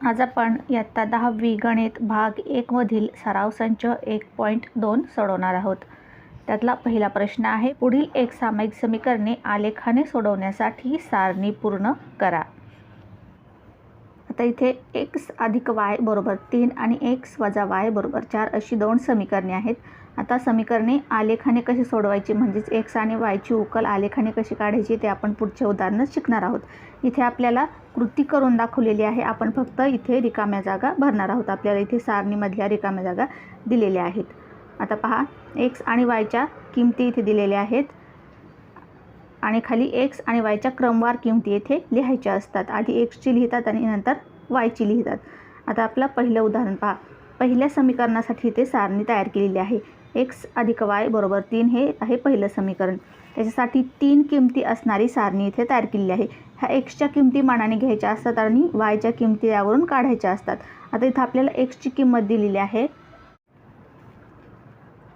आज आपण इयत्ता 10वी गणित भाग 1 मधील सराव संच 1.2 सोडवणार आहोत। त्यातला पहिला प्रश्न आहे, पुढील एक सामायिक समीकरणे आलेखाने सोडवण्यासाठी सारणी पूर्ण करा। आता इथे x अधिक y बरोबर 3 आणि x वजा y बरोबर 4 अशी दोन समीकरणे आहेत। आता समीकरणे आलेखाने कशी सोडवायची म्हणजेच x आणि y ची उकल आलेखाने कशी काढायची ते आपण पुढच्या उदाहरणात शिकणार आहोत। इथे आपल्याला कृती करून दाखवलेली आहे, आपण फक्त इथे रिकाम्या जागा भरणार आहोत। आपल्याला इथे सारणीमधल्या रिकाम्या जागा दिलेल्या आहेत। आता पहा, x आणि y च्या किमती इथे दिलेल्या आहेत आणि खाली x आणि y च्या क्रमवार किमती येथे लिहायच्या असतात। आधी x ची लिहितात आणि नंतर y ची लिहितात। आता आपलं पहिलं उदाहरण पहा, पहिल्या समीकरणासाठी इथे सारणी तयार केलेली आहे। x अधिक y बरोबर 3 हे आहे पहिलं समीकरण। त्याच्यासाठी 3 किमती असणारी सारणी इथे तयार केलेली आहे। ह्या x च्या किमती मानाने घ्यायच्या असतात आणि y च्या किमती यावरून काढायच्या असतात। आता इथे आपल्याला x ची किंमत दिलेली आहे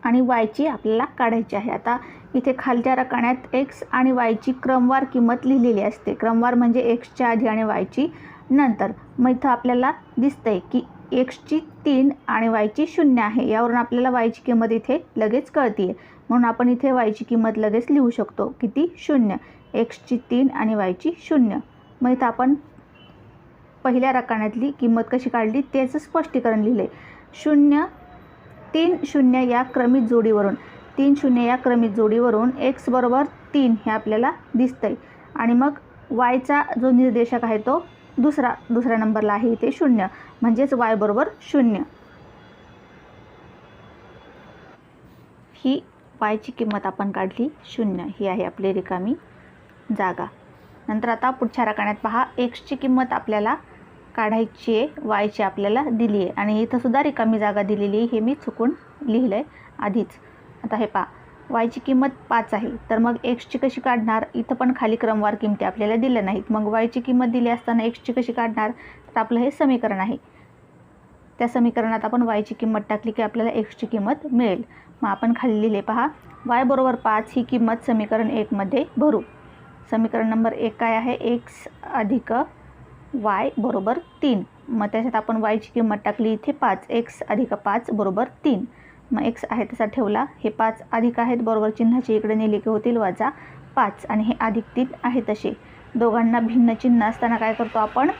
आणि y ची आपल्याला काढायची आहे। आता इथे खालच्या रकान्यात x आणि y ची क्रमवार किंमत लिहिलेली असते। क्रमवार म्हणजे x च्या आधी आणि y ची नंतर। मग इथं आपल्याला दिसतंय की x ची 3 आणि y ची 0 आहे। यावरून आपल्याला y ची किंमत इथे लगेच कळते, म्हणून आपण इथे y ची किंमत लगेच लिहू शकतो। किती? 0। x ची 3 आणि y ची 0। मग इथं आपण पहिल्या रकान्यातली किंमत कशी काढली त्याचं स्पष्टीकरण लिहिले। 0 3 0 या क्रमित जोडीवरून 3 0 या क्रमित जोडीवरून x बरोबर 3 हे आपल्याला दिसतंय आणि मग y चा जो निर्देशक आहे तो दुसऱ्या नंबरला आहे इथे 0, म्हणजेच y बरोबर 0। ही y ची किंमत आपण काढली 0, ही आहे आपली रिकामी जागा। नंतर आता पुढच्या रकान्यात पहा, x ची किंमत आपल्याला काढायची आहे, y ची आपल्याला दिली आहे आणि इथं सुद्धा रिकामी जागा दिलेली आहे, हे मी चुकून लिहिलंय आधीच। आता हे पहा, y ची किंमत 5 आहे, तर मग x ची कशी काढणार? इथं पण खाली क्रमवार किमती आपल्याला दिल्या नाहीत, मग y ची किंमत दिली असताना x ची कशी काढणार? तर आपलं हे समीकरण आहे, त्या समीकरणात आपण y ची किंमत टाकली की आपल्याला x ची किंमत मिळेल। मग आपण खाली लिहिले पहा, y बरोबर 5 ही किंमत समीकरण 1 मध्ये भरू। समीकरण नंबर 1 काय आहे? x अधिक y बरोबर 3। मग त्याच्यात आपण y ची किंमत टाकली इथे 5, x अधिक 5 बरोबर 3। मग x आहे तसा ठेवला, हे 5 अधिक आहेत बरोबर चिन्हाचे इकडे नेले की होतील वजा 5 आणि हे अधिक 3 आहे तसे। दोघांना भिन्न चिन्ह असताना काय करतो आपण?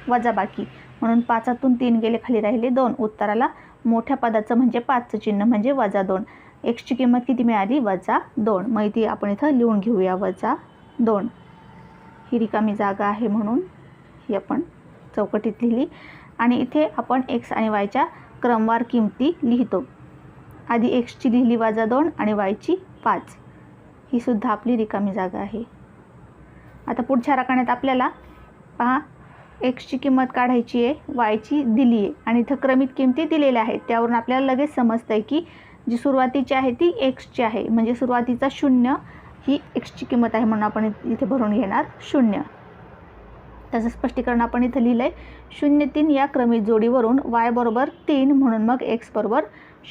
वजाबाकी, म्हणून 5तून 3 गेले, खाली राहिले 2। उत्तराला मोठ्या पदाचं म्हणजे 5चं चिन्ह म्हणजे वजा 2। x ची किंमत किती मिळाली? वजा 2। मग ती आपण इथं लिहून घेऊया, वजा 2। ही रिकामी जागा आहे म्हणून ही आपण चौकटीत लिहिली आणि इथे आपण x आणि y च्या क्रमवार किमती लिहितो। आधी x ची लिहिली वजा 2 आणि y ची 5, ही सुद्धा आपली रिकामी जागा आहे। आता पुढच्या रकान्यात आपल्याला पहा, x ची किंमत काढायची आहे, y ची दिली आहे आणि इथं क्रमित किमती दिलेल्या आहेत। त्यावरून आपल्याला लगेच समजतंय की जी सुरुवातीची आहे ती x ची आहे, म्हणजे सुरुवातीचा 0 ही x ची किंमत आहे, म्हणून आपण इथे भरून घेणार 0। त्याचं स्पष्टीकरण आपण इथं लिहिलंय, 0 3 या क्रमित जोडीवरून y बरोबर 3 म्हणून मग x बरोबर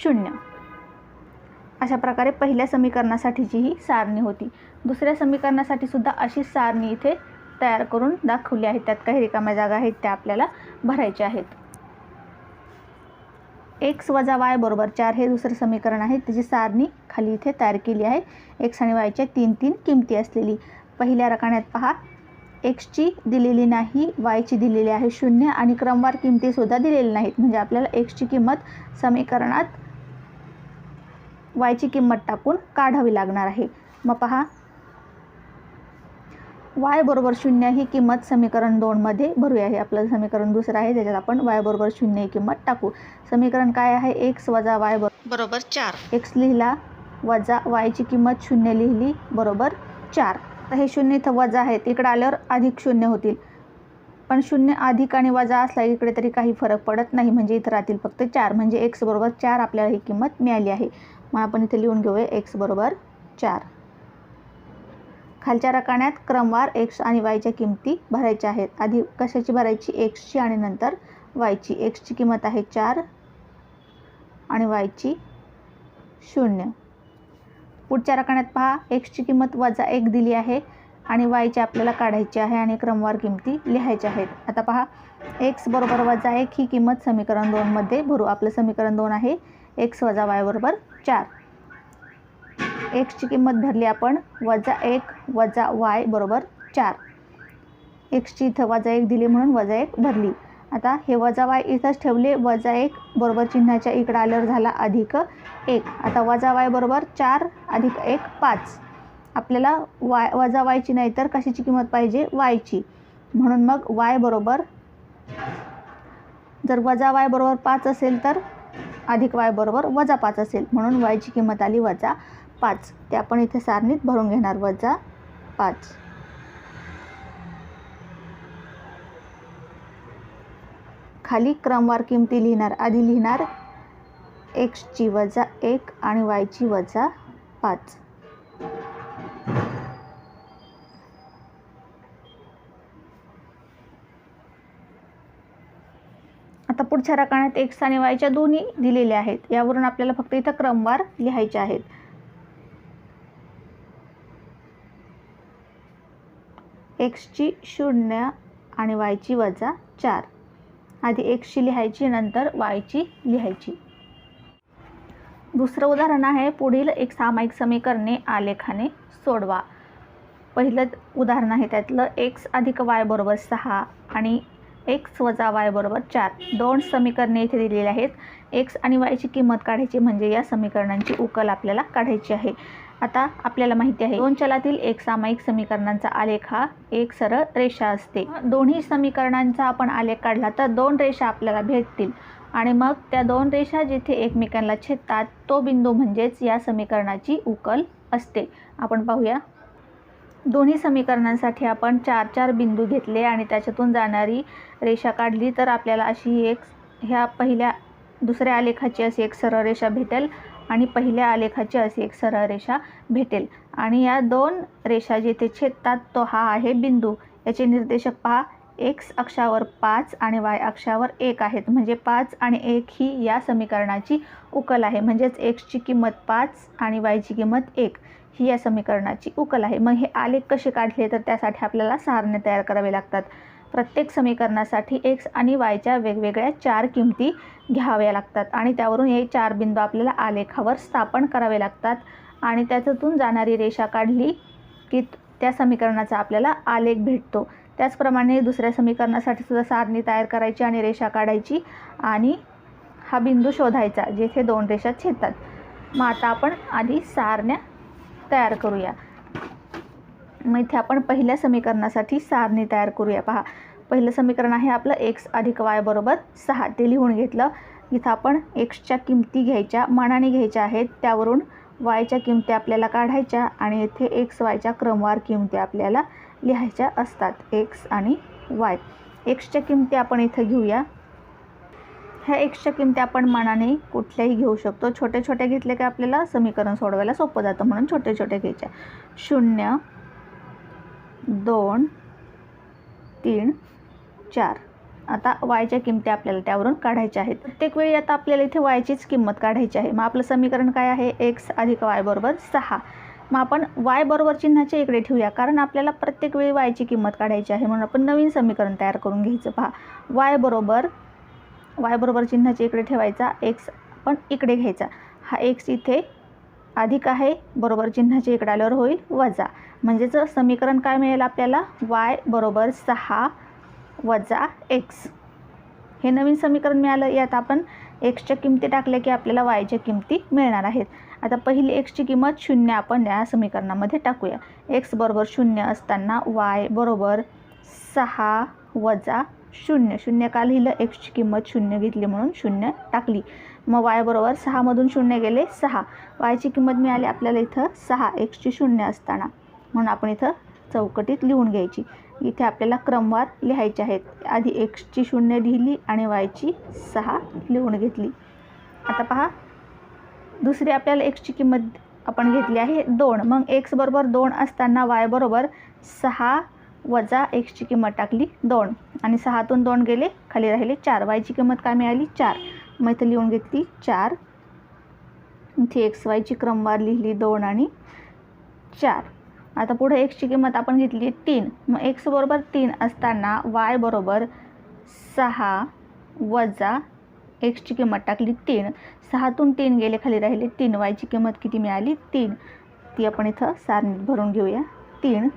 0। अशा प्रकारे पहिल्या समीकरणासाठीची ही सारणी होती। दुसऱ्या समीकरणासाठी सुद्धा अशीच सारणी इथे तयार करून दाखवली आहे। त्यात काही रिकाम्या जागा आहेत त्या आपल्याला भरायच्या आहेत। x वजा y बरोबर 4 हे दुसरं समीकरण आहे, त्याची सारणी खाली इथे तयार केली आहे। x आणि y च्या 3 किमती असलेली। पहिल्या रकान्यात पहा, x ची दिलेली नाही, y ची दिलेली आहे 0 आणि क्रमवार किमती सुद्धा दिलेल्या नाहीत, म्हणजे आपल्याला x ची किंमत समीकरणात y ची किंमत टाकून काढावी लागणार आहे। मग पहा, y बरोबर 0 ही किंमत समीकरण 2 मध्ये भरूया। हे आपलं समीकरण दुसरं आहे, त्याच्यात आपण y बरोबर 0 ही किंमत टाकू। समीकरण काय आहे? x वजा y बरोबर 4। x लिहिला वजा y ची किंमत 0 लिहिली बरोबर 4। तर हे 0 इथं वजा आहेत, इकडे आल्यावर अधिक 0 होतील, पण 0 अधिक आणि वजा असला इकडे तरी काही फरक पडत नाही, म्हणजे इथं राहतील फक्त 4, म्हणजे x बरोबर 4 आपल्याला ही किंमत मिळाली आहे। मग आपण इथे लिहून घेऊया x बरोबर 4। खालच्या रकान्यात क्रमवार x आणि y च्या किमती भरायच्या आहेत। आधी कशाची भरायची? x ची आणि नंतर y ची। x ची किंमत आहे 4 आणि y ची 0। पुढच्या रकान्यात पहा, x ची किंमत वजा 1 दिली आहे आणि वायची आपल्याला काढायची आहे आणि क्रमवार किमती लिहायच्या आहेत. आता पहा, x बरोबर वजा 1 ही किंमत समीकरण 2 मध्ये भरू. आपलं समीकरण 2 आहे x वजा y बरोबर 4. x ची किंमत भरली आपण -1 वजा y बरोबर 4. x ची इथं -1 दिली म्हणून -1 भरली. आता हे वजा y इथंच ठेवले. -1 बरोबर चिन्हाच्या इकडे आल्यावर झाला +1. आता वजा y बरोबर 4 + 1 5. आपल्याला वजा y ची नाही तर कशाची किंमत पाहिजे, y ची. म्हणून मग y बरोबर, जर वजा y बरोबर 5 असेल तर अधिक y बरोबर -5 असेल. म्हणून y ची किंमत आली -5. ते आपण इथे सारणीत भरून घेणार -5. खाली क्रमवार किमती लिहिणार. आधी लिहिणार x ची -1 आणि y ची -5. आता पुढच्या रकान्यात x आणि y च्या दोन्ही दिलेल्या आहेत. यावरून आपल्याला फक्त इथं क्रमवार लिहायचे आहेत. x ची 0 आणि y ची -4. आधी x ची लिहायची, नंतर y ची लिहायची. दुसरं उदाहरण आहे, पुढील एक सामायिक समीकरणे आलेखाने सोडवा. पहिलं उदाहरण आहे त्यातलं x अधिक y बरोबर 6 आणि x वजा y बरोबर 4. दोन समीकरणे इथे दिलेली आहेत. x आणि y ची किंमत काढायची म्हणजे या समीकरणांची उकल आपल्याला काढायची आहे. आता आपल्याला माहिती आहे, दोन चलातील एक सामायिक समीकरणांचा आलेख हा एक सरळ रेषा असते. दोन्ही समीकरणांचा आपण आलेख काढला तर दोन रेषा आपल्याला भेटतील आणि मग त्या दोन रेषा जिथे एकमेकांना छेदतात तो बिंदू म्हणजेच या समीकरणाची उकल असते. आपण पाहूया. दोन्ही समीकरणांसाठी आपण 4 बिंदू घेतले आणि त्याच्यातून जाणारी रेषा काढली तर आपल्याला अशी दुसऱ्या आलेखाची अशी एक सरळ रेषा भेटेल आणि पहिल्या आलेखाची अशी एक सरळ रेषा भेटेल. आणि या दोन रेषा जिथे छेदतात तो हा आहे बिंदू. याचे निर्देशक पहा, x अक्षावर 5 आणि y अक्षावर 1 आहेत. म्हणजे 5 आणि 1 ही या समीकरणाची उकल आहे. म्हणजेच x ची किंमत 5 आणि y ची किंमत 1 ही या समीकरणाची उकल आहे. मग हे आलेख कसे काढले तर त्यासाठी आपल्याला सारणे तयार करावे लागतात. प्रत्येक समीकरणासाठी x आणि y च्या वेगवेगळ्या 4 किमती घ्याव्या लागतात आणि त्यावरून हे 4 बिंदू आपल्याला आलेखावर स्थापन करावे लागतात आणि त्याच्यातून जाणारी रेषा काढली की त्या समीकरणाचा आपल्याला आलेख भेटतो. त्याचप्रमाणे दुसऱ्या समीकरणासाठी सुद्धा सारणी तयार करायची आणि रेषा काढायची आणि हा बिंदू शोधायचा जेथे दोन रेषा छेदतात. मग आता आपण आधी सारण्या तयार करूया. मग इथे आपण पहिल्या समीकरणासाठी सारणी तयार करूया. पहा, पहिलं समीकरण आहे आपलं x अधिक y बरोबर 6. ते लिहून घेतलं. इथं आपण xच्या किमती घ्यायच्या, मानाने घ्यायच्या आहेत. त्यावरून yच्या किमती आपल्याला काढायच्या आणि इथे x yच्या क्रमवार किमती आपल्याला लिहायच्या असतात. x आणि y. xच्या किमती आपण इथं घेऊया. ह्या xच्या किमती आपण मानाने कुठल्याही घेऊ शकतो. छोटे छोटे घेतले की आपल्याला समीकरण सोडवायला सोपं जातं, म्हणून छोटे छोटे घ्यायच्या. 0 2 3 4. आता yच्या किमती आपल्याला त्यावरून काढायच्या आहेत. प्रत्येक वेळी आता आपल्याला इथे yचीच किंमत काढायची आहे. मग आपलं समीकरण काय आहे, x अधिक y बरोबर 6. मग आपण y बरोबर चिन्हाच्या इकडे ठेवूया, कारण आपल्याला प्रत्येक वेळी yची किंमत काढायची आहे. म्हणून आपण नवीन समीकरण तयार करून घ्यायचं. पहा, y बरोबर चिन्हाच्या इकडे ठेवायचा, x आपण इकडे घ्यायचा. हा x इथे अधिक आहे, बरोबर चिन्हाच्या इकडे आल्यावर होईल वजा. म्हणजेच समीकरण काय मिळेल आपल्याला, y बरोबर 6 वजा x. हे नवीन समीकरण मिळालं. यात आपण xच्या किमती टाकल्या की आपल्याला yच्या किमती मिळणार आहेत. आता पहिली xची किंमत 0 आपण या समीकरणामध्ये टाकूया. x बरोबर 0 असताना y बरोबर 6 वजा 0. 0 का लिहिलं, xची किंमत 0 घेतली म्हणून 0 टाकली. मग y बरोबर 6 मधून 0 गेले 6. yची किंमत मिळाली आपल्याला इथं 6 xची 0 असताना. म्हणून आपण इथं चौकटीत लिहून घ्यायची. इथे आपल्याला क्रमवार लिहायचे आहेत. आधी xची 0 लिहिली आणि yची 6 लिहून घेतली. आता पहा, दुसरी आपल्याला xची किंमत आपण घेतली आहे 2. मग x बरोबर 2 असताना y बरोबर 6 वजा xची किंमत टाकली 2 आणि 6तून 2 गेले, खाली राहिले 4. yची किंमत काय मिळाली 4. मग इथे लिहून घेतली 4. इथे x yची क्रमवार लिहिली 2 आणि 4. आता पुढे एक्सची किंमत आपण घेतली 3. मग एक्स बरोबर 3 असताना वाय बरोबर 6 वजा एक्सची किंमत टाकली 3. 6तून 3 गेले, खाली राहिले 3. वायची किंमत किती मिळाली? 3. ती आपण इथं सारणीत भरून घेऊया. 3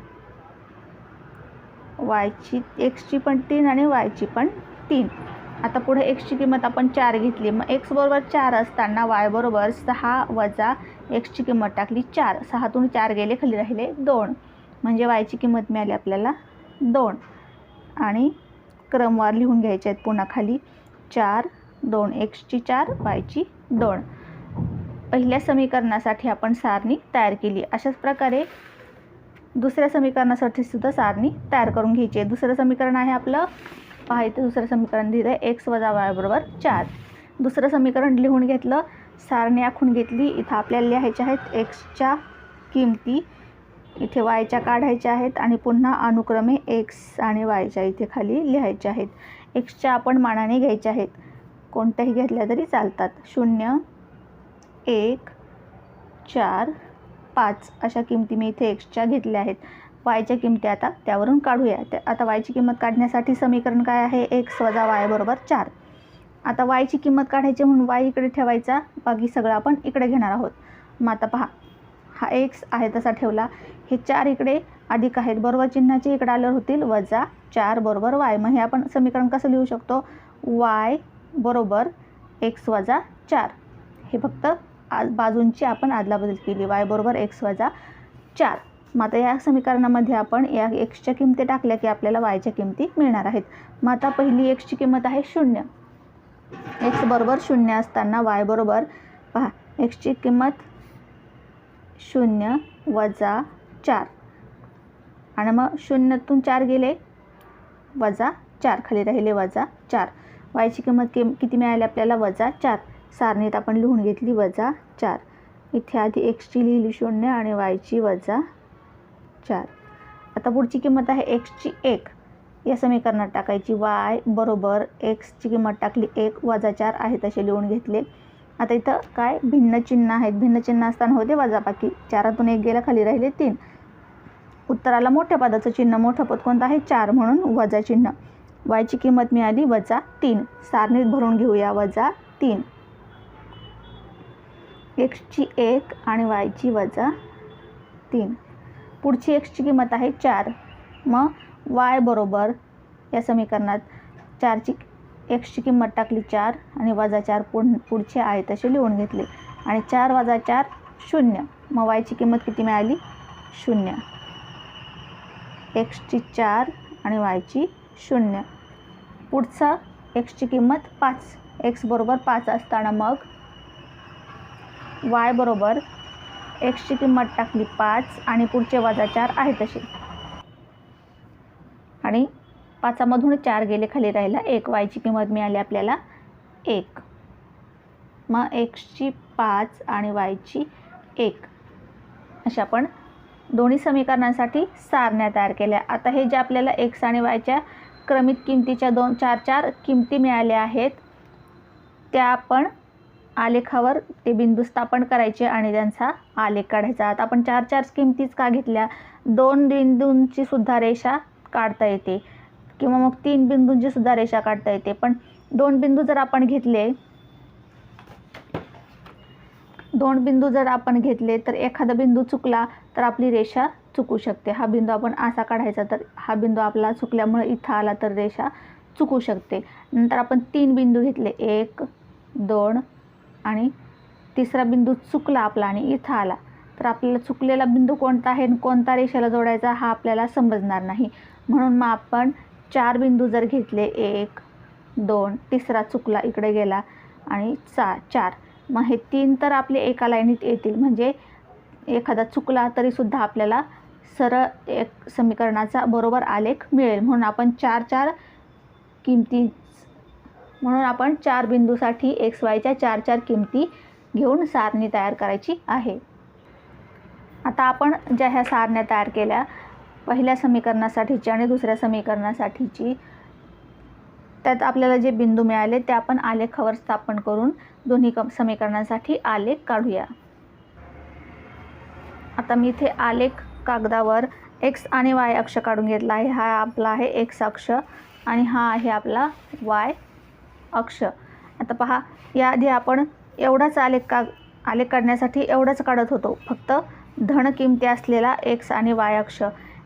वायची, एक्सची पण 3 आणि वायची पण 3. आता पुढे एक्सची किंमत आपण 4 घेतली. मग एक्स बरोबर 4 असताना वाय बरोबर 6 वजा एक्सची किंमत टाकली 4. 6तून 4 गेले, खाली राहिले 2. म्हणजे वायची किंमत मिळाली आपल्याला 2. आणि क्रमवार लिहून घ्यायचे आहेत पुन्हा खाली. 4, 2, एक्सची 4, वायची 2. पहिल्या समीकरणासाठी आपण सारणी तयार केली. अशाच प्रकारे दुसऱ्या समीकरणासाठी सुद्धा सारणी तयार करून घ्यायची आहे. दुसरं समीकरण आहे आपलं, पहा इथे दुसरं समीकरण दिलं आहे एक्स वजा वाय बरोबर 4. दुसरं समीकरण लिहून घेतलं, सारणी आखून घेतली. इथं आपल्याला लिहायच्या आहेत एक्सच्या किमती, इथे वायच्या काढायच्या आहेत आणि पुन्हा अनुक्रमे एक्स आणि वायच्या इथे खाली लिहायच्या आहेत. एक्सच्या आपण मानाने घ्यायच्या आहेत, कोणत्याही घेतल्या तरी चालतात. 0, 1, 4, 5 अशा किमती मी इथे एक्सच्या घेतल्या आहेत. वायच्या किमती आता त्यावरून काढूया. आता वायची किंमत काढण्यासाठी समीकरण काय आहे? एक्स वजा वाय बरोबर 4. आता वायची किंमत काढायची म्हणून वाय इकडे ठेवायचा, बाकी सगळं आपण इकडे घेणार आहोत. मग आता पहा, हा एक्स आहे तसा ठेवला, हे 4 इकडे अधिक आहेत, बरोबर चिन्हाचे इकडे आल्यावर होतील वजा 4 बरोबर वाय. मग हे आपण समीकरण कसं लिहू शकतो? वाय बरोबर एक्स वजा 4. हे फक्त बाजूंची आपण आदलाबदल केली. वाय बरोबर एक्स वजा 4. मग आता या समीकरणामध्ये आपण या एक्सच्या किमती टाकल्या की आपल्याला वायच्या किमती मिळणार आहेत. मग आता पहिली एक्सची किंमत आहे 0. एक्स बरोबर 0 असताना वाय बरोबर, पहा एक्सची किंमत 0 वजा 4 आणि मग 0तून 4 गेले वजा 4, खाली राहिले वजा 4. वायची किंमत किती मिळाली आपल्याला? वजा 4. सारणीत आपण लिहून घेतली वजा 4. इथे आधी एक्सची लिहिली 0 आणि वायची वजा 4. आता पुढची किंमत आहे एक्सची 1. या समीकरणात टाकायची. वाय बरोबर एक्सची किंमत टाकली 1 वजा 4 आहे तसे लिहून घेतले. आता इथं काय भिन्न चिन्ह आहेत, भिन्न चिन्ह असताना होते वजाबाकी. 4तून 1 गेला, खाली राहिले 3. उत्तराला मोठ्या पदाचं चिन्ह, मोठं पद कोणतं आहे? 4, म्हणून वजा चिन्ह. वायची किंमत मिळाली वजा 3. सारणीत भरून घेऊया वजा 3. एक्सची 1 आणि वायची वजा 3. पुढची एक्सची किंमत आहे 4. मग वाय बरोबर या समीकरणात 4ची एक्सची किंमत टाकली 4 आणि वजा 4 पुढचे आहे तसे लिहून घेतले आणि 4 वजा 4 0. मग वायची किंमत किती मिळाली? 0. एक्सची 4 आणि वायची 0. पुढचा एक्सची किंमत 5. एक्स बरोबर 5 असताना मग वाय बरोबर एक्सची किंमत टाकली 5 आणि पुढचे वजा 4 आहे तसे, आणि 5मधून 4 गेले, खाली राहिला 1. वायची किंमत मिळाली आपल्याला 1. मग एक्सची 5 आणि वायची 1 अशा आपण दोन्ही समीकरणांसाठी सारण्या तयार केल्या. आता हे जे आपल्याला एक्स आणि वायच्या क्रमित किमतीच्या 4 किमती मिळाल्या आहेत त्या आपण आलेखावर ते बिंदू स्थापन करायचे आणि त्यांचा आलेख काढायचा. आता आपण 4 किमतीच का घेतल्या? 2 बिंदूंची सुद्धा रेषा काढता येते किंवा मग 3 बिंदूंची सुद्धा रेषा काढता येते. पण 2 बिंदू जर आपण घेतले, 2 बिंदू जर आपण घेतले तर एखादा बिंदू चुकला तर आपली रेषा चुकू शकते. हा बिंदू आपण असा काढायचा तर हा बिंदू आपला चुकल्यामुळे इथं आला तर रेषा चुकू शकते. नंतर आपण 3 बिंदू घेतले, 1, 2 आणि तिसरा बिंदू चुकला आपला आणि इथं आला तर आपल्याला चुकलेला बिंदू कोणता आहे आणि कोणता रेषेला जोडायचा हा आपल्याला समजणार नाही. म्हणून मग आपण 4 बिंदू जर घेतले, 1, 2, तिसरा चुकला इकडे गेला आणि 4, मग हे 3 तर आपले एका लाईनीत येतील. म्हणजे एखादा चुकला तरीसुद्धा आपल्याला सरळ एक समीकरणाचा बरोबर आलेख मिळेल. म्हणून आपण 4 किमती, म्हणून आपण 4 बिंदूसाठी एक्स वायच्या 4 किमती घेऊन सारणी तयार करायची आहे. आता आपण ज्या ह्या सारण्या तयार केल्या, पहिल्या समीकरणासाठीची आणि दुसऱ्या समीकरणासाठीची, त्यात आपल्याला जे बिंदू मिळाले ते आपण आलेखावर स्थापन करून दोन्ही समीकरणांसाठी आलेख काढूया. आता मी इथे आलेख कागदावर एक्स आणि वाय अक्ष काढून घेतला आहे. हा आपला आहे एक्स अक्ष आणि हा आहे आपला वाय अक्ष. आता पहा, याआधी आपण एवढाच आलेख काढण्यासाठी एवढंच काढत होतो, फक्त धन किमती असलेला एक्स आणि वाय अक्ष.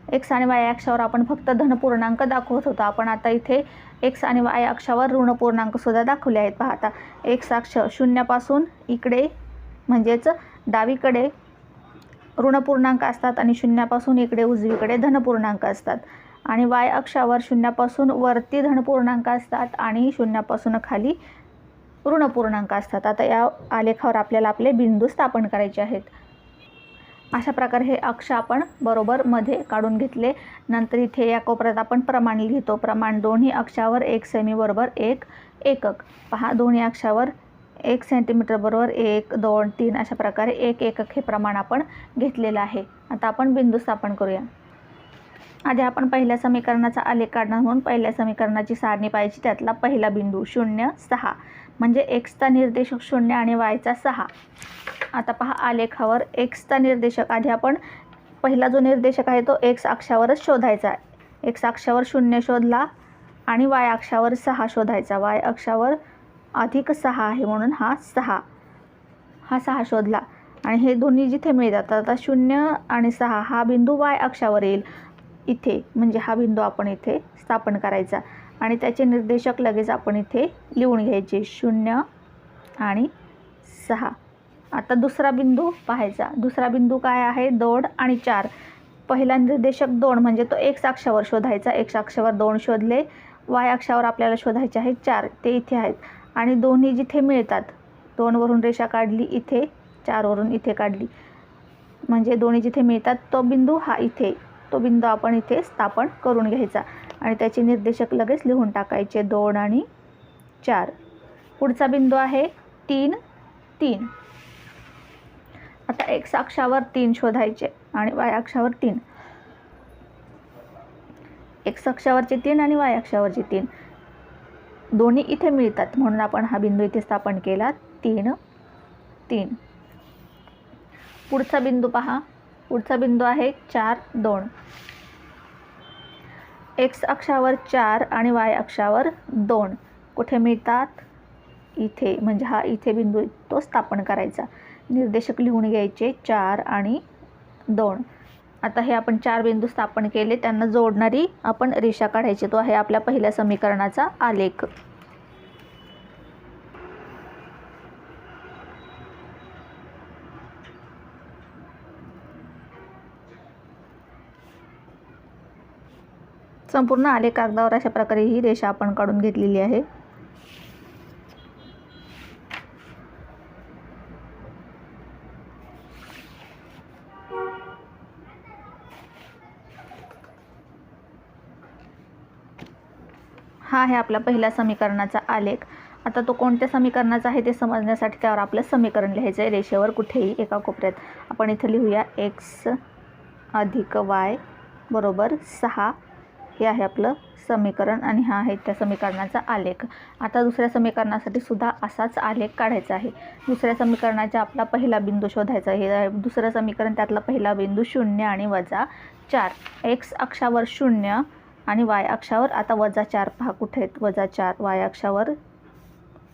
एक्स आणि वाय अक्षावर आपण फक्त धन पूर्णांक दाखवत होतो. आपण आता इथे एक्स आणि वाय अक्षावर ऋण पूर्णांकसुद्धा दाखवले आहेत. पहा, आता एक्स अक्ष शून्यापासून इकडे म्हणजेच डावीकडे ऋण पूर्णांक असतात आणि शून्यापासून इकडे उजवीकडे धन पूर्णांक असतात. आणि वाय अक्षावर शून्यापासून वरती धन पूर्णांक असतात आणि शून्यापासून खाली ऋण पूर्णांक असतात. आता या आलेखावर आपल्याला आपले बिंदू स्थापन करायचे आहेत. अशा प्रकारे हे अक्ष आपण बरोबर मध्ये काढून घेतले. नंतर इथे या कोपऱ्यात आपण प्रमाण लिहितो. प्रमाण दोन्ही अक्षावर 1 सेमी बरोबर 1 एकक. पहा, दोन्ही अक्षावर 1 सेंटीमीटर बरोबर 1, 2, 3 अशा प्रकारे 1 एकक हे प्रमाण आपण घेतलेलं आहे. आता आपण बिंदू स्थापन करूया. आधी आपण पहिल्या समीकरणाचा आलेख काढणार म्हणून पहिल्या समीकरणाची सारणी पाहिजे. त्यातला पहिला बिंदू 0, 6 म्हणजे एक्सचा निर्देशक 0 आणि वायचा 6. आता पहा, आलेखावर एक्सचा निर्देशक आधी आपण पहिला जो निर्देशक आहे तो एक्स अक्षावरच शोधायचा. एक्स अक्षावर 0 शोधला आणि वाय अक्षावर 6 शोधायचा. वाय अक्षावर अधिक 6 आहे म्हणून हा 6 शोधला आणि हे दोन्ही जिथे मिळतात. आता 0 आणि 6 हा बिंदू वाय अक्षावर येईल इथे, म्हणजे हा बिंदू आपण इथे स्थापन करायचा आणि त्याचे निर्देशक लगेच आपण इथे लिहून घ्यायचे 0 आणि 6. आता दुसरा बिंदू पाहायचा. दुसरा बिंदू काय आहे? 2 आणि 4. पहिला निर्देशक 2 म्हणजे तो एक्स अक्षावर शोधायचा. एक्स अक्षावर 2 शोधले. वाय अक्षावर आपल्याला शोधायचे आहे 4, ते इथे आहेत आणि दोन्ही जिथे मिळतात 2 वरून रेषा काढली इथे, 4 वरून इथे काढली, म्हणजे दोन्ही जिथे मिळतात तो बिंदू हा इथे. तो बिंदू आपण इथे स्थापन करून घ्यायचा आणि त्याचे निर्देशक लगेच लिहून टाकायचे 2 आणि 4. पुढचा बिंदू आहे 3, 3. आता एक्स अक्षावर 3 शोधायचे आणि वाय अक्षावर 3. एक्स अक्षावरचे 3 आणि वाय अक्षावरचे 3 दोन्ही इथे मिळतात म्हणून आपण हा बिंदू इथे स्थापन केला 3, 3. पुढचा बिंदू पहा. पुढचा बिंदू आहे 4, 2. एक्स अक्षावर 4 आणि वाय अक्षावर 2 कुठे मिळतात? इथे, म्हणजे हा इथे बिंदू तो स्थापन करायचा. निर्देशक लिहून घ्यायचे 4 आणि 2. आता हे आपण 4 बिंदू स्थापन केले, त्यांना जोडणारी आपण रेषा काढायची. तो आहे आपल्या पहिल्या समीकरणाचा आलेख. संपूर्ण आलेख कागदावर अशा प्रकारे ही रेषा आपण काढून घेतलेली आहे. हा आहे आपला पहिल्या समीकरणाचा आलेख. आता तो कोणत्या समीकरणाचा आहे ते समजण्यासाठी त्यावर आपलं समीकरण लिहायचं आहे. रेषेवर कुठेही एका कोपऱ्यात आपण इथं लिहूया एक्स अधिक वाय बरोबर 6. हे आहे आपलं समीकरण आणि हा आहे त्या समीकरणाचा आलेख. आता दुसऱ्या समीकरणासाठी सुद्धा असाच आलेख काढायचा आहे. दुसऱ्या समीकरणाचा आपला पहिला बिंदू शोधायचा आहे. हे दुसरं समीकरण, त्यातला पहिला बिंदू 0 आणि -4. एक्स अक्षावर 0 आणि वाय अक्षावर आता -4. पहा कुठे आहेत -4. वाय अक्षावर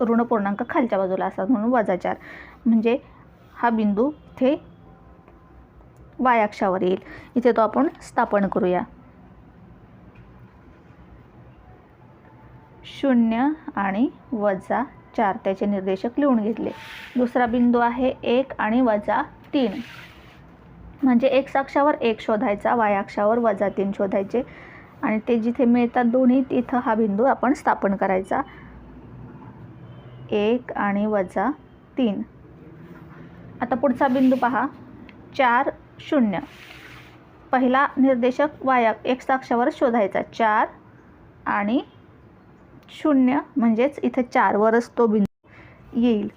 ऋण पूर्णांक खालच्या बाजूला असतात म्हणून -4. म्हणजे हा बिंदू इथे वाय अक्षावर येईल. इथे तो आपण स्थापन करूया. 0 आणि -4 त्याचे निर्देशक लिहून घेतले. दुसरा बिंदू आहे 1 आणि -3. म्हणजे एक्स अक्षावर 1 शोधायचा, वाय अक्षावर -3 शोधायचे आणि ते जिथे मिळतात दोन्ही तिथं हा बिंदू आपण स्थापन करायचा 1 आणि -3. आता पुढचा बिंदू पहा 4, 0. पहिला निर्देशक वाय एक्स अक्षावर शोधायचा 4 आणि 0 म्हणजेच इथे 4 वरच तो बिंदू येईल.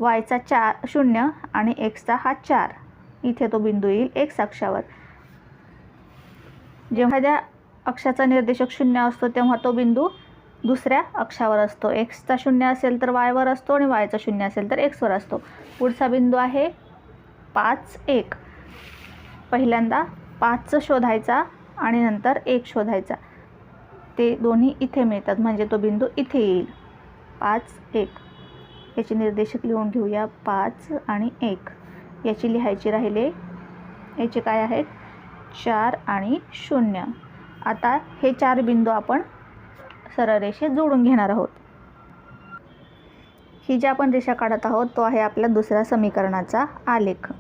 वायचा 0 आणि एक्सचा हा 4 इथे तो बिंदू येईल एक्स अक्षावर. जेव्हा त्या अक्षाचा निर्देशक 0 असतो तेव्हा तो बिंदू दुसऱ्या अक्षावर असतो. एक्सचा 0 असेल तर वायवर असतो आणि वायचा 0 असेल तर एक्सवर असतो. पुढचा बिंदू आहे 5, 1. पहिल्यांदा 5 शोधायचा आणि नंतर 1 शोधायचा. ते दोन्ही इथे मिळतात म्हणजे तो बिंदू इथे येईल. 5 1 याचे निर्देशक लिहून घेऊया. 5 आणि 1 याची लिहायची राहिले. याचे काय आहेत 4 आणि 0. आता हे 4 बिंदू आपण सरळ रेषेत जोडून घेणार आहोत. ही जी आपण रेषा काढत आहोत तो आहे आपला दुसऱ्या समीकरणाचा आलेख.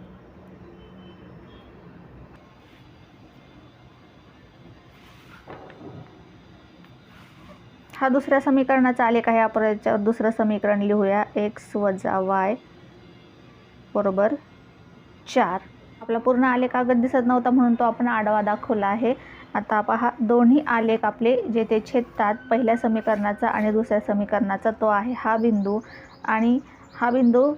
हा दुसऱ्या समीकरणाचा आलेख आहे. आपण याच्यावर दुसरं समीकरण लिहूया. x वजा y बरोबर 4. आपला पूर्ण आलेख अगद दिसत नव्हता म्हणून तो आपण आडवा दाखवला आहे. आता पहा दोन्ही आलेख आपले जेथे छेदतात पहिल्या समीकरणाचा आणि दुसऱ्या समीकरणाचा तो आहे हा बिंदू. आणि हा बिंदू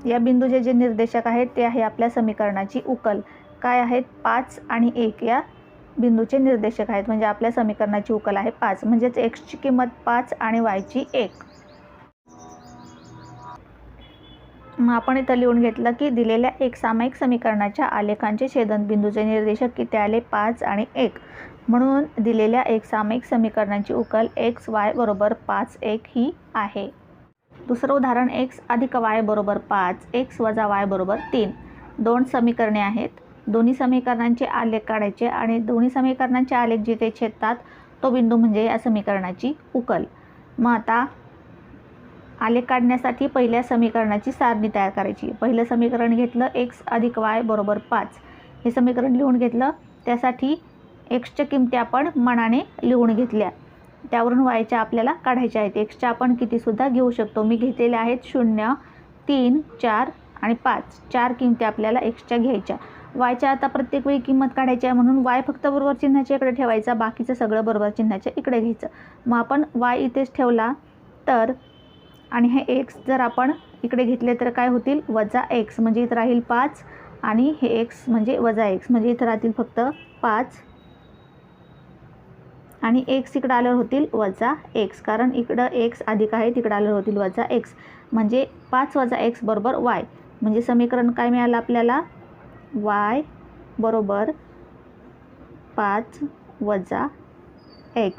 या बिंदूचे जे निर्देशक आहेत ते आहे आपल्या समीकरणाची उकल. काय आहेत 5 आणि 1 या बिंदूचे निर्देशक आहेत. म्हणजे आपल्या समीकरणाची उकल आहे 5. म्हणजेच x ची किंमत 5 आणि y ची 1. मग आपण इथं लिहून घेतलं की दिलेल्या एक सामायिक समीकरणाच्या आलेखांचे छेदनबिंदूचे निर्देशक किती आले 5 आणि 1. म्हणून दिलेल्या एक सामायिक समीकरणाची उकल x y बरोबर 5 1 ही आहे. दुसरं उदाहरण x अधिक y बरोबर 5 x वजा y बरोबर 3. दोन समीकरणे आहेत. दोन्ही समीकरणांचे आलेख काढायचे आणि दोन्ही समीकरणांचे आलेख जिथे छेदतात तो बिंदू म्हणजे या समीकरणाची उकल. मग आता आलेख काढण्यासाठी पहिल्या समीकरणाची सारणी तयार करायची. पहिलं समीकरण घेतलं x अधिक y बरोबर 5. हे समीकरण लिहून घेतलं. त्यासाठी xच्या किमती आपण मनाने लिहून घेतल्या. त्यावरून yच्या आपल्याला काढायच्या आहेत. xच्या आपण कितीसुद्धा घेऊ शकतो. मी घेतलेल्या आहेत 0 3 4 आणि 5. 4 किमती आपल्याला xच्या घ्यायच्या. yच्या आता प्रत्येक वेळी किंमत काढायची आहे म्हणून y फक्त बरोबर चिन्हाच्या इकडे ठेवायचा. बाकीचं सगळं बरोबर चिन्हाच्या इकडे घ्यायचं. मग आपण y इथेच ठेवला तर आणि हे x जर आपण इकडे घेतले तर काय होतील वजा x. म्हणजे इथं राहील 5 आणि हे x म्हणजे वजा x. म्हणजे इथं राहतील फक्त 5 आणि x इकडं आल्यावर होतील वजा x. कारण इकडं x अधिक आहे तिकडं आल्यावर होतील वजा x. म्हणजे 5 वजा x बरोबर y. म्हणजे समीकरण काय मिळालं आपल्याला y बरोबर 5 वजा x.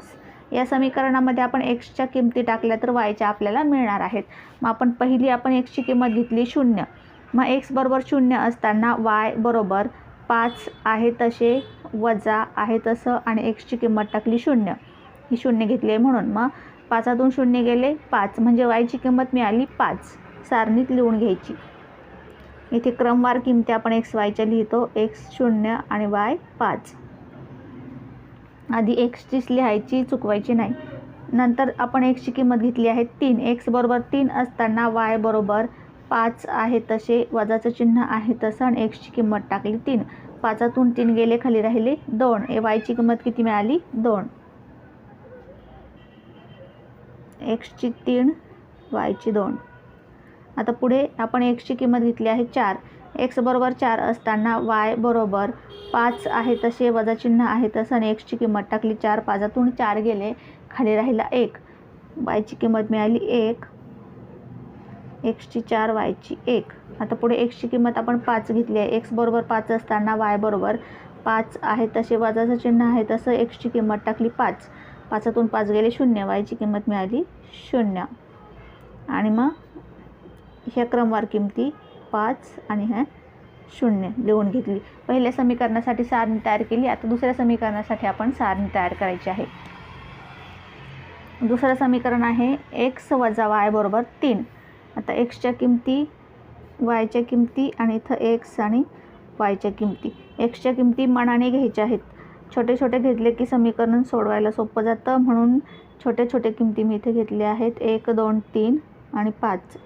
या समीकरणामध्ये आपण xच्या किमती टाकल्या तर yच्या आपल्याला मिळणार आहेत. मग आपण xची किंमत घेतली 0. मग x बरोबर 0 असताना y बरोबर 5 आहे तसे वजा आहे तसं आणि xची किंमत टाकली 0. ही 0 घेतली आहे म्हणून. मग 5तून 0 गेले 5 म्हणजे yची किंमत मिळाली 5. सारणीत लिहून घ्यायची. इथे क्रमवार किमती आपण x yच्या लिहितो. x 0 आणि y 5. आधी xचीच लिहायची चुकवायची नाही. नंतर आपण xची किंमत घेतली आहे 3. x बरोबर 3 असताना y बरोबर 5 आहे तसे वजाचं चिन्ह आहे तसं आणि xची किंमत टाकली 3. 5तून 3 गेले खाली राहिले 2. yची किंमत किती मिळाली 2. xची 3 yची 2. आता पुढे आपण xची किंमत घेतली आहे 4. x बरोबर 4 असताना y बरोबर 5 आहे तसे वजा चिन्ह आहे तसं आणि xची किंमत टाकली 4. 5तून 4 गेले खाली राहिला 1. yची किंमत मिळाली 1. xची 4 yची 1. आता पुढे xची किंमत आपण 5 घेतली आहे. x बरोबर 5 असताना y बरोबर 5 आहे तसे वजाचं चिन्ह आहे तसं xची किंमत टाकली 5. 5तून 5 गेले 0. yची किंमत मिळाली 0. आणि मग ह्या क्रमवार किमती 5 आणि ह्या 0 लिहून घेतली. पहिल्या समीकरणासाठी सारणी तयार केली. आता दुसऱ्या समीकरणासाठी आपण सारणी तयार करायची आहे. दुसरं समीकरण आहे x वजा y बरोबर 3. आता xच्या किमती yच्या किमती आणि इथं x आणि yच्या किमती. xच्या किमती मनाने घ्यायच्या आहेत. छोटे छोटे घेतले की समीकरण सोडवायला सोपं जातं म्हणून छोटे छोटे किमती मी इथे घेतले आहेत. 1 2 3 आणि 5.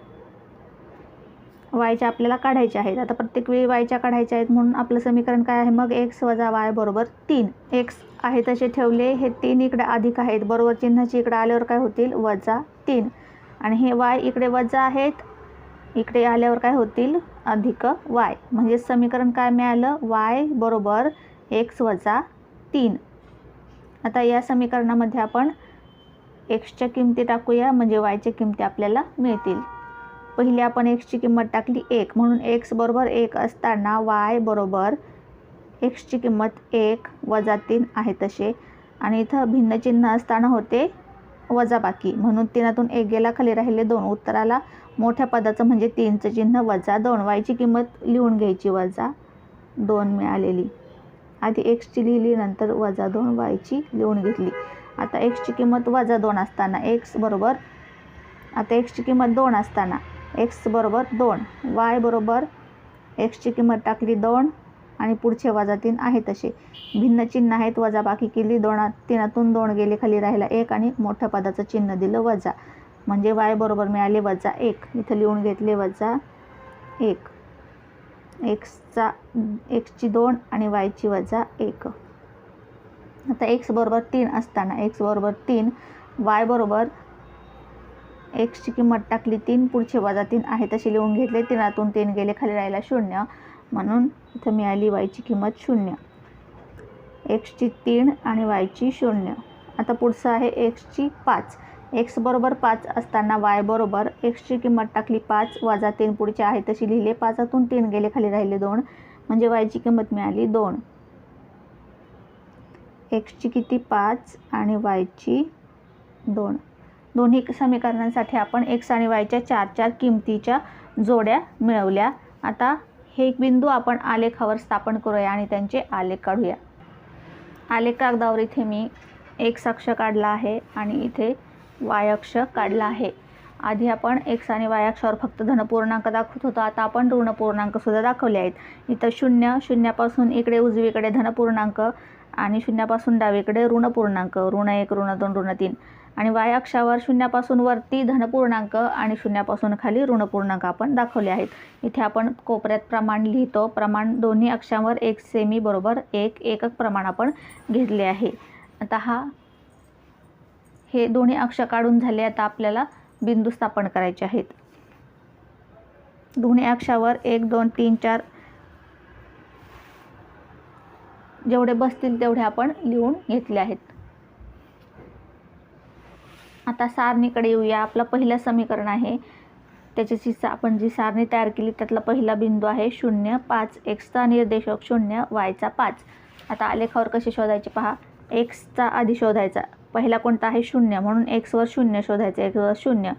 yच्या आपल्याला काढायच्या आहेत. आता प्रत्येक वेळी yच्या काढायच्या आहेत म्हणून आपलं समीकरण काय आहे मग x वजा y बरोबर 3. x आहे तसे ठेवले. हे 3 इकडे अधिक आहेत बरोबर चिन्हाची इकडे आल्यावर काय होतील वजा 3 आणि हे y इकडे वजा आहेत इकडे आल्यावर काय होतील अधिक y. म्हणजे समीकरण काय मिळालं y बरोबर x वजा 3. आता या समीकरणामध्ये आपण xच्या किमती टाकूया म्हणजे yच्या किमती आपल्याला मिळतील. पहिली आपण xची किंमत टाकली 1 म्हणून x बरोबर 1 असताना y बरोबर एक्सची किंमत 1 वजा 3 आहे तसे, आणि इथं भिन्न चिन्ह असताना होते वजाबाकी, म्हणून 3तून 1 गेला, खाली राहिले 2. उत्तराला मोठ्या पदाचं म्हणजे 3चं चिन्ह वजा 2. वायची किंमत लिहून घ्यायची वजा 2 मिळालेली. आधी एक्सची लिहिली, नंतर वजा 2 वायची लिहून घेतली. आता एक्सची किंमत वजा 2 असताना एक्सची किंमत 2 असताना एक्स बरोबर 2, वाय बरोबर एक्सची किंमत टाकली 2 आणि पुढचे वजा 3 आहे तसे. भिन्न चिन्ह आहेत, वजाबाकी केली, 3तून 2 गेले, खाली राहिला 1 आणि मोठ्या पदाचं चिन्ह दिलं वजा, म्हणजे वाय बरोबर मिळाले वजा 1. इथं लिहून घेतले वजा 1. एक्सची 2 आणि वायची वजा 1. आता एक्स बरोबर 3 असताना एक्स बरोबर 3, वाय बरोबर एक्सची किंमत टाकली 3, पुढचे वजा 3 आहे तसे लिहून घेतले. 3तून 3 गेले, खाली राहिला 0, म्हणून इथं मिळाली वायची किंमत 0. एक्सची 3 आणि वायची 0. आता पुढचं आहे एक्सची 5. एक्स बरोबर 5 असताना वाय बरोबर एक्सची किंमत टाकली 5 वजा 3, पुढचे आहे तशी लिहिले. 5तून 3 गेले, खाली राहिले 2, म्हणजे वायची किंमत मिळाली 2. एक्सची किती 5 आणि वायची 2. दोन्ही समीकरणांसाठी आपण एक्स आणि वायच्या 4 किमतीच्या जोड्या मिळवल्या. आता हे बिंदू आपण आलेखावर स्थापन करूया आणि त्यांचे आलेख काढूया. आलेख कागदावर इथे मी एक्स अक्ष काढला आहे आणि इथे वाय अक्ष काढला आहे. आधी आपण एक्स आणि वाय अक्षावर फक्त धनपूर्णांक दाखवत होतो, आता आपण ऋणपूर्णांकसुद्धा दाखवले आहेत. इथं 0, शून्यापासून इकडे उजवीकडे धनपूर्णांक आणि शून्यापासून डावीकडे ऋणपूर्णांक, ऋण1, ऋण2, ऋण3. आणि वाय अक्षावर शून्यापासून वरती धनपूर्णांक आणि शून्यापासून खाली ऋणपूर्णांक आपण दाखवले आहेत. इथे आपण कोपऱ्यात प्रमाण लिहितो. प्रमाण दोन्ही अक्षांवर 1 सेमी बरोबर 1 एकक प्रमाण आपण घेतले आहे. आता हे दोन्ही अक्ष काढून झाले. आता आपल्याला बिंदू स्थापन करायचे आहेत. दोन्ही अक्षावर 1, 2, 3, 4 जेवढे बसतील तेवढे आपण लिहून घेतले आहेत. आता सारणीकडे येऊया. आपलं पहिलं समीकरण आहे, त्याची आपण जी सारणी तयार केली त्यातला पहिला बिंदू आहे 0, 5. एक्सचा निर्देशक 0, वायचा 5. आता आलेखावर कसे शोधायचे पहा. एक्सचा आधी शोधायचा, पहिला कोणता आहे 0, म्हणून एक्सवर 0 शोधायचं, एक्सवर 0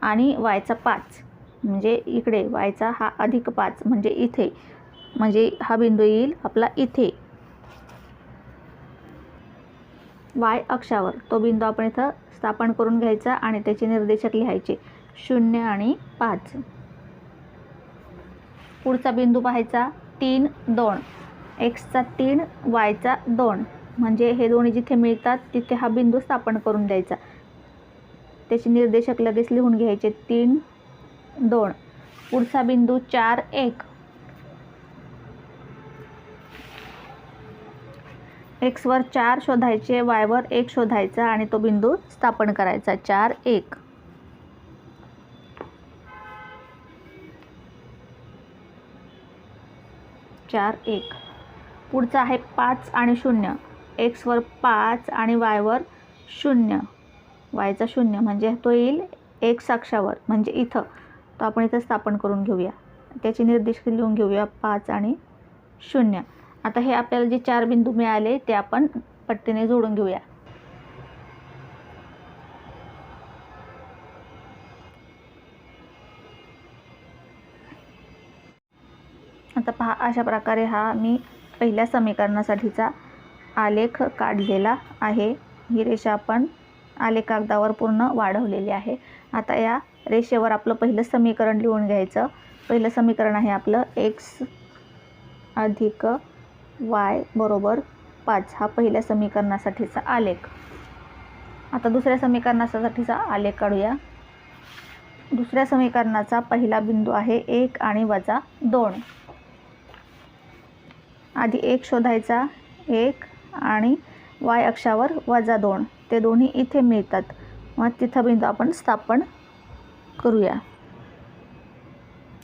आणि वायचा 5, म्हणजे इकडे वायचा हा अधिक 5 म्हणजे इथे, म्हणजे हा बिंदू येईल आपला इथे वाय अक्षावर. तो बिंदू आपण इथं स्थापन करून घ्यायचा आणि त्याचे निर्देशक लिहायचे 0 आणि 5. पुढचा बिंदू पाहायचा 3, 2. एक्सचा 3, वायचा 2, म्हणजे हे दोन्ही जिथे मिळतात तिथे हा बिंदू स्थापन करून द्यायचा. त्याचे निर्देशक लगेच लिहून घ्यायचे 3, 2. पुढचा बिंदू 4, 1. एक्सवर 4 शोधायचे, वायवर 1 शोधायचा आणि तो बिंदू स्थापन करायचा 4, 1. पुढचा आहे 5 आणि 0. एक्सवर 5 आणि वायवर 0, वायचा 0 म्हणजे तो येईल एक्स अक्षावर, म्हणजे इथं. तो आपण इथं स्थापन करून घेऊया. त्याचे निर्देशक लिहून घेऊया 5 आणि 0. आता हे आपल्याला जे 4 बिंदू मिळाले ते आपण पट्टीने जोडून घेऊया. आता पहा, अशा प्रकारे हा मी पहिल्या समीकरणासाठीचा आलेख काढलेला आहे. ही रेषा आपण आलेख कागदावर पूर्ण वाढवलेली आहे. आता या रेषेवर आपलं पहिलं समीकरण लिहून घ्यायचं. पहिलं समीकरण आहे आपलं एक्स अधिक वाय बरोबर 5. हा पहिल्या समीकरणासाठीचा आलेख. आता दुसऱ्या समीकरणासाठीचा आलेख काढूया. दुसऱ्या समीकरणाचा पहिला बिंदू आहे 1 आणि वजा 2. आधी 1 शोधायचा, 1 आणि वाय अक्षावर वजा 2. ते दोन्ही इथे मिळतात, मग तिथं बिंदू आपण स्थापन करूया.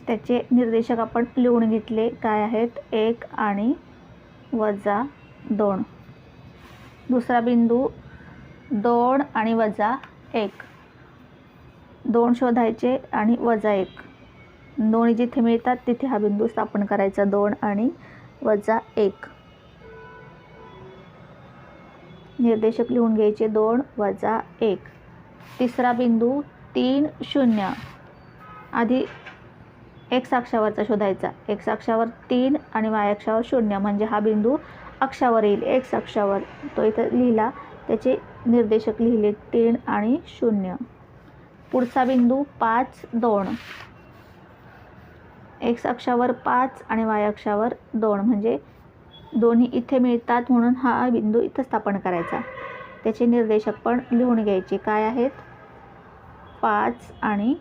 त्याचे निर्देशक आपण लिहून घेतले काय आहेत, 1 आणि वजा 2. दुसरा बिंदू 2 आणि वजा 1. 2 शोधायचे आणि वजा 1. दोन्ही जिथे मिळतात तिथे हा बिंदू स्थापन करायचा 2 आणि वजा 1. निर्देशक लिहून घ्यायचे 2 वजा 1. तिसरा बिंदू 3 0. आधी एक्स अक्षावरचा शोधायचा. एक्स अक्षावर 3 आणि वाय अक्षावर 0 म्हणजे हा बिंदू अक्षावर येईल, एक्स अक्षावर. तो इथं लिहिला, त्याचे निर्देशक लिहिले 3 आणि 0. पुढचा बिंदू 5 2. एक्स अक्षावर 5 आणि वाय अक्षावर 2 म्हणजे दोन्ही इथे मिळतात, म्हणून हा बिंदू इथं स्थापन करायचा. त्याचे निर्देशक पण लिहून घ्यायचे. काय आहेत? 5 आणि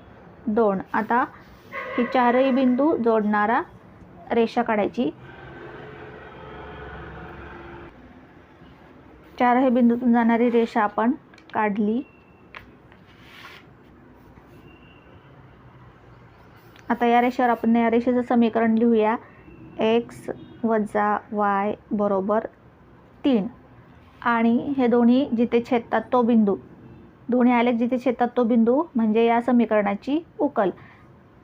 2. आता हे चारही बिंदू जोडणारा रेषा काढायची. चारही बिंदूतून जाणारी रेषा आपण काढली. आता या रेषेवर आपण या रेषेचं समीकरण लिहूया. एक्स वजा वाय बरोबर 3. आणि हे दोन्ही जिथे छेदतात तो बिंदू, दोन्ही आलेख जिथे छेदतात तो बिंदू म्हणजे या समीकरणाची उकल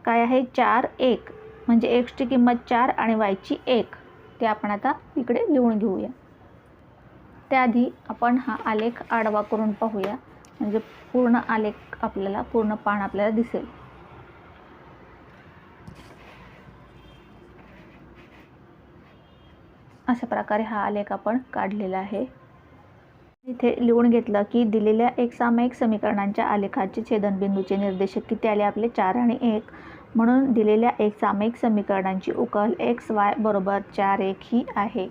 काय आहे? 4 1. म्हणजे एक्सची किंमत 4 आणि वायची 1. ते आपण आता इकडे लिहून घेऊया. त्याआधी आपण हा आलेख आडवा करून पाहूया, म्हणजे पूर्ण आलेख आपल्याला, पूर्ण पान आपल्याला दिसेल. अशा प्रकारे हा आलेख आपण काढलेला आहे. इथे लिहून घेतलं की दिलेल्या एक सामायिक समीकरणांच्या आलेखाचे छेदनबिंदूचे निर्देशक किती आले? आपले 4 आणि 1. म्हणून दिलेल्या एक सामायिक समीकरणांची उकल एक्स वाय बरोबर 4 1 ही आहे.